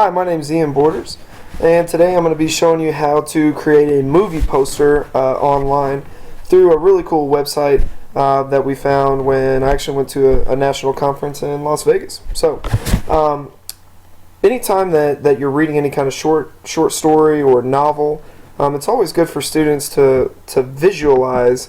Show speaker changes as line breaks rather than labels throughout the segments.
Hi, my name is Ian Borders, and today I'm going to be showing you how to create a movie poster online through a really cool website that we found when I actually went to a national conference in Las Vegas. So, anytime that you're reading any kind of short story or novel, it's always good for students to visualize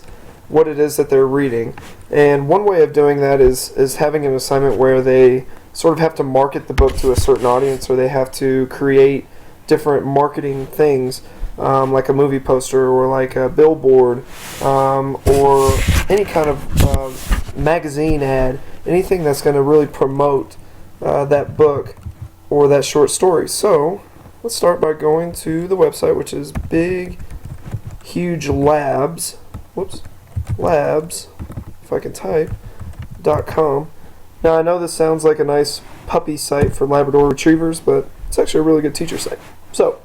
what it is that they're reading. And one way of doing that is having an assignment where they sort of have to market the book to a certain audience, or they have to create different marketing things, like a movie poster or like a billboard, or any kind of magazine ad, anything that's going to really promote that book or that short story. So let's start by going to the website, which is Big Huge Labs. Labs, if I can type, .com. Now I know this sounds like a nice puppy site for Labrador Retrievers, but it's actually a really good teacher site. So,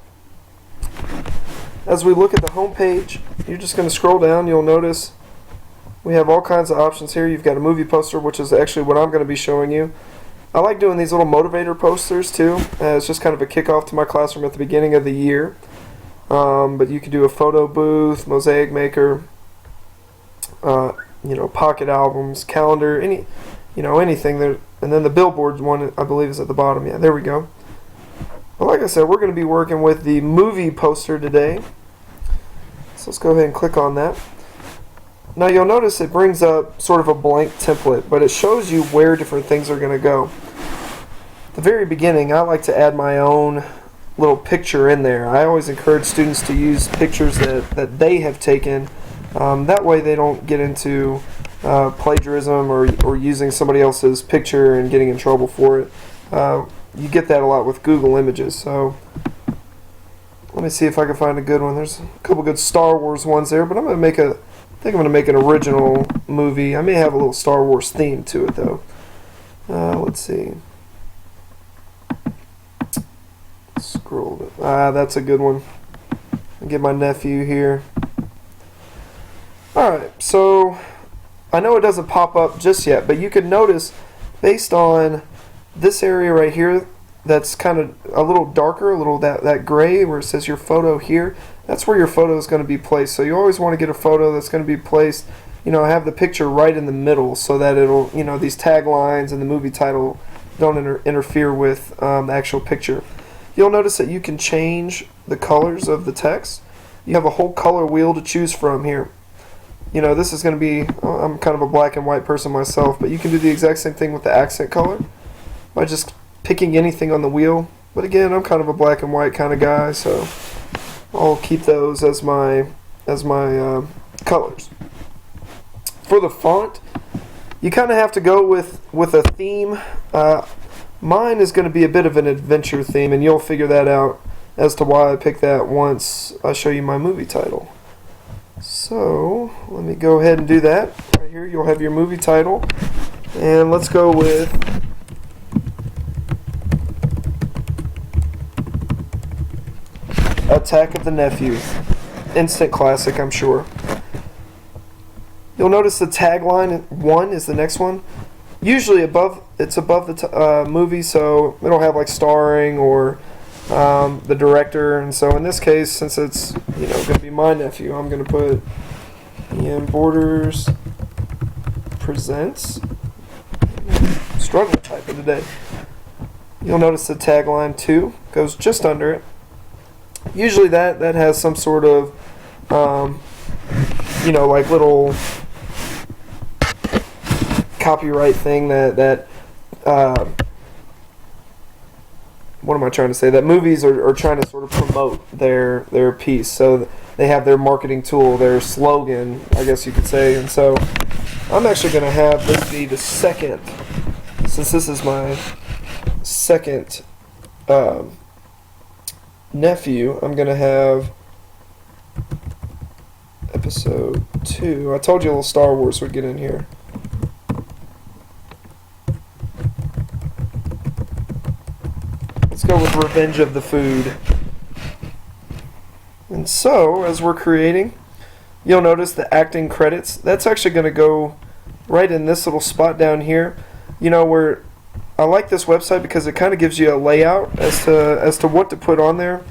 as we look at the home page, you're just going to scroll down. You'll notice we have all kinds of options here. You've got a movie poster, which is actually what I'm going to be showing you. I like doing these little motivator posters too. It's just kind of a kickoff to my classroom at the beginning of the year. But you could do a photo booth, mosaic maker, pocket albums, calendar, anything there. And then the billboard one, I believe, is at the bottom. Yeah, there we go. But like I said, we're going to be working with the movie poster today. So let's go ahead and click on that. Now you'll notice it brings up sort of a blank template, but it shows you where different things are going to go. At the very beginning, I like to add my own little picture in there. I always encourage students to use pictures that they have taken. That way they don't get into plagiarism or using somebody else's picture and getting in trouble for it. You get that a lot with Google Images. So let me see if I can find a good one. There's a couple good Star Wars ones there, but I think I'm going to make an original movie. I may have a little Star Wars theme to it though. Let's see. Scroll. That's a good one. I'll get my nephew here. Alright, so I know it doesn't pop up just yet, but you can notice based on this area right here that's kind of a little darker, a little that gray where it says your photo here, that's where your photo is going to be placed. So you always want to get a photo that's going to be placed, have the picture right in the middle so that it'll, these taglines and the movie title don't interfere with the actual picture. You'll notice that you can change the colors of the text. You have a whole color wheel to choose from here. This is going to be, I'm kind of a black and white person myself, but you can do the exact same thing with the accent color by just picking anything on the wheel. But again, I'm kind of a black and white kind of guy, so I'll keep those as my colors. For the font, you kind of have to go with a theme. Mine is going to be a bit of an adventure theme, and you'll figure that out as to why I picked that once I show you my movie title. So let me go ahead and do that. Right here you'll have your movie title, and let's go with Attack of the Nephew. Instant classic, I'm sure. You'll notice the tagline 1 is the next one. Usually it's above the movie, so it'll have like starring or the director, and so in this case, since it's going to be my nephew, I'm going to put Ian Borders presents. Struggling typing today. You'll notice the tagline 2 goes just under it. Usually that has some sort of like little copyright thing that what am I trying to say? That movies are trying to sort of promote their piece. So they have their marketing tool, their slogan, I guess you could say. And so I'm actually going to have this be the second, since this is my second nephew, I'm going to have episode 2. I told you a little Star Wars would get in here. Let's go with Revenge of the Food. And so, as we're creating, you'll notice the acting credits. That's actually going to go right in this little spot down here. Where I like this website because it kind of gives you a layout as to what to put on there.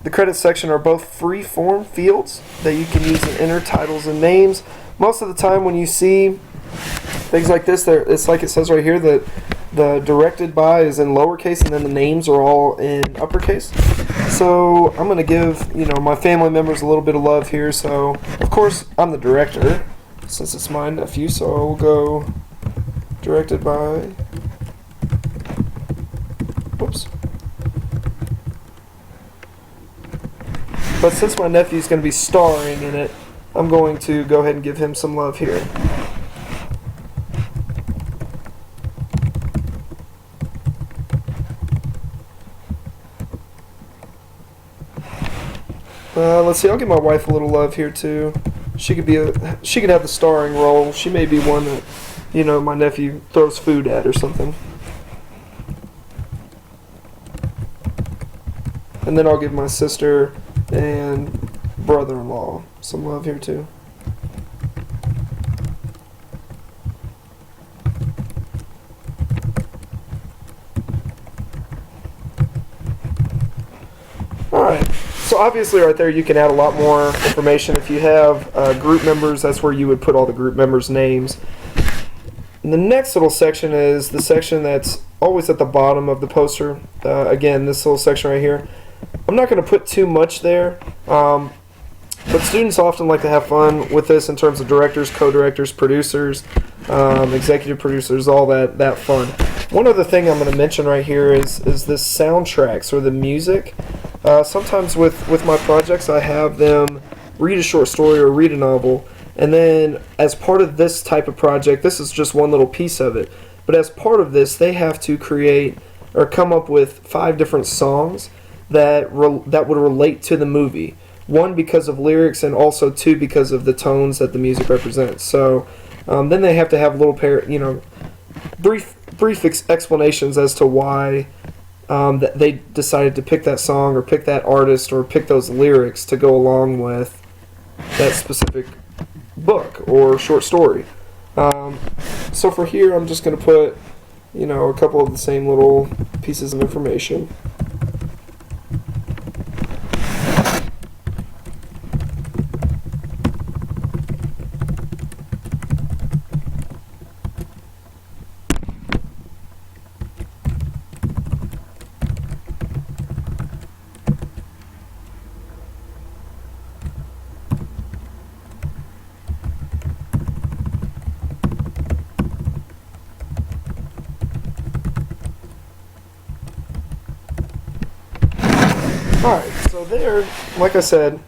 The credits section are both free form fields that you can use and enter titles and names. Most of the time when you see things like this, it's like it says right here that the directed by is in lowercase and then the names are all in uppercase. So I'm going to give my family members a little bit of love here. So of course I'm the director since it's my nephew, so I will go directed by. Whoops. But since my nephew's going to be starring in it, I'm going to go ahead and give him some love here. Let's see. I'll give my wife a little love here too. She could have the starring role. She may be one that my nephew throws food at or something. And then I'll give my sister and brother-in-law some love here too. Alright, so obviously right there you can add a lot more information. If you have group members, that's where you would put all the group members' names. And the next little section is the section that's always at the bottom of the poster. Again, this little section right here. I'm not going to put too much there, but students often like to have fun with this in terms of directors, co-directors, producers, executive producers, all that fun. One other thing I'm going to mention right here is this soundtracks or the music. Sometimes with my projects I have them read a short story or read a novel, and then as part of this type of project, this is just one little piece of it, but as part of this they have to create or come up with 5 different songs that would relate to the movie. 1 because of lyrics, and also 2 because of the tones that the music represents. So then they have to have little brief explanations as to why that they decided to pick that song or pick that artist or pick those lyrics to go along with that specific book or short story. So for here, I'm just going to put a couple of the same little pieces of information. Alright, so there, like I said,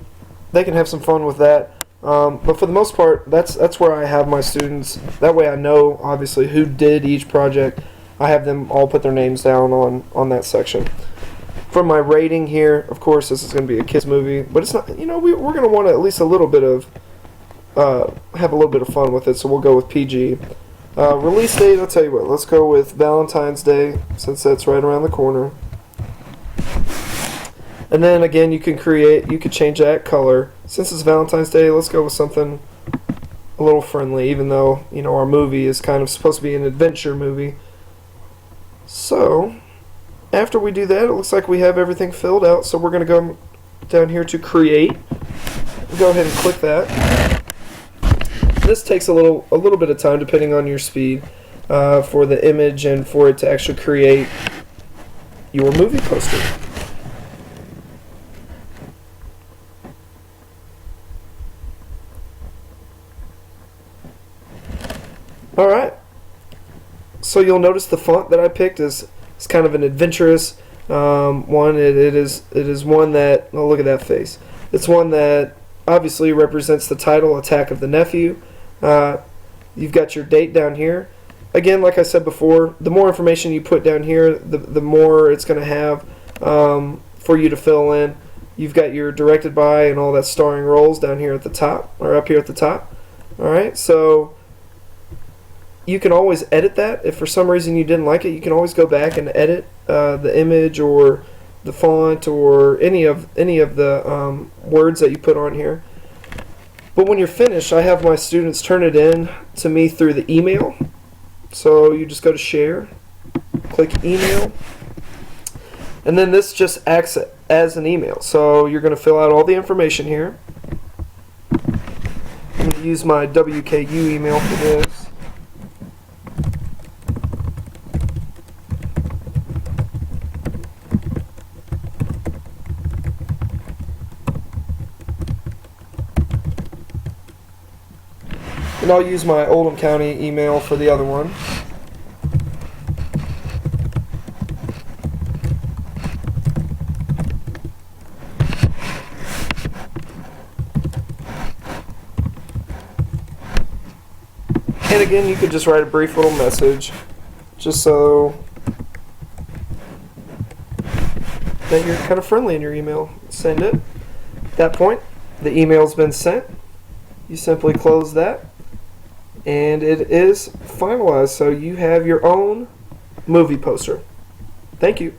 they can have some fun with that. But for the most part, that's where I have my students. That way I know, obviously, who did each project. I have them all put their names down on that section. For my rating here, of course, this is going to be a kids movie, but it's not. We're going to want at least a little bit of have a little bit of fun with it. So we'll go with PG. Release date, I'll tell you what. Let's go with Valentine's Day, since that's right around the corner. And then again, you could change that color. Since it's Valentine's Day, let's go with something a little friendly, even though, our movie is kind of supposed to be an adventure movie. So, after we do that, it looks like we have everything filled out. So we're going to go down here to create. Go ahead and click that. This takes a little bit of time depending on your speed for the image and for it to actually create your movie poster. Alright, so you'll notice the font that I picked is kind of an adventurous one. It is one that, oh, look at that face. It's one that obviously represents the title, Attack of the Nephew. You've got your date down here. Again, like I said before, the more information you put down here, the more it's going to have for you to fill in. You've got your directed by and all that starring roles down here at the top, or up here at the top. Alright, so you can always edit that. If for some reason you didn't like it, you can always go back and edit the image or the font or any of the words that you put on here. But when you're finished, I have my students turn it in to me through the email. So you just go to share, click email, and then this just acts as an email. So you're going to fill out all the information here. I'm going to use my WKU email for this. And I'll use my Oldham County email for the other one. And again, you could just write a brief little message just so that you're kind of friendly in your email. Send it. At that point, the email's been sent. You simply close that, and it is finalized. So you have your own movie poster. Thank you.